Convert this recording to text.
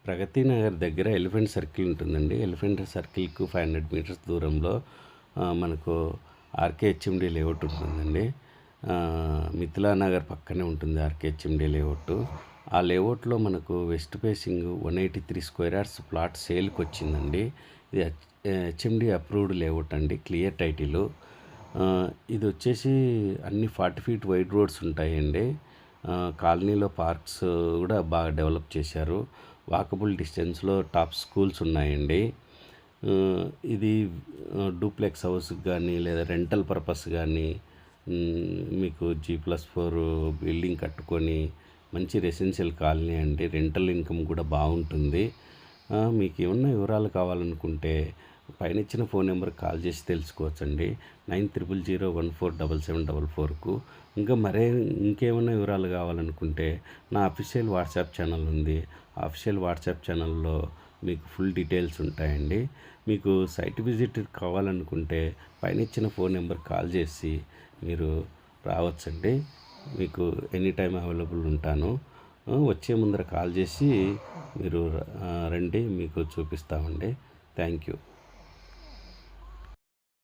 ప్రగతి నగర్ దగ్గర elephant circle ఉంటుందండి. Elephant సర్కిల్‌కు 500 metres దూరంలో మనకు ఆర్‌కేహెచ్ఎండీ లేఅవుట్ ఉంటుందండి. మిథిలా నగర్ పక్కనే ఉంటుంది ఆర్‌కేహెచ్ఎండీ లేఅవుట్. ఆ లేఅవుట్‌లో మనకు west facing 183 square yards plot సేల్‌కొచ్చిందండి. ఇది హెచ్ఎండీ అప్రూవ్డ్ లేఅవుట్ అండి. Clear title. ఇది వచ్చేసి అన్ని 40 ఫీట్ వైడ్ రోడ్స్ ఉంటాయండి. కాలనీలో పార్క్స్ కూడా బాగా డెవలప్ చేశారు. వాకబుల్ డిస్టెన్స్‌లో టాప్ స్కూల్స్ ఉన్నాయండి. ఇది డూప్లెక్స్ హౌస్‌కి గానీ లేదా రెంటల్ పర్పస్ గానీ మీకు G+4 బిల్డింగ్ కట్టుకొని మంచి రెసిడెన్షియల్ కాలనీ అండి. రెంటల్ ఇన్కమ్ కూడా బాగుంటుంది. మీకు ఏమన్నా వివరాలు కావాలనుకుంటే పైన ఇచ్చిన ఫోన్ నెంబర్కి కాల్ చేసి తెలుసుకోవచ్చండి. 9000147744కు. ఇంకేమైనా వివరాలు కావాలనుకుంటే నా అఫీషియల్ వాట్సాప్ ఛానల్ ఉంది. ఆ అఫీషియల్ వాట్సాప్ ఛానల్లో మీకు ఫుల్ డీటెయిల్స్ ఉంటాయండి. మీకు సైట్ విజిట్ కావాలనుకుంటే పైన ఇచ్చిన ఫోన్ నెంబర్కి కాల్ చేసి మీరు రావచ్చండి. మీకు ఎనీ టైం అవైలబుల్ ఉంటాను. వచ్చే ముందర కాల్ చేసి మీరు రండి, మీకు చూపిస్తామండి. Thank you.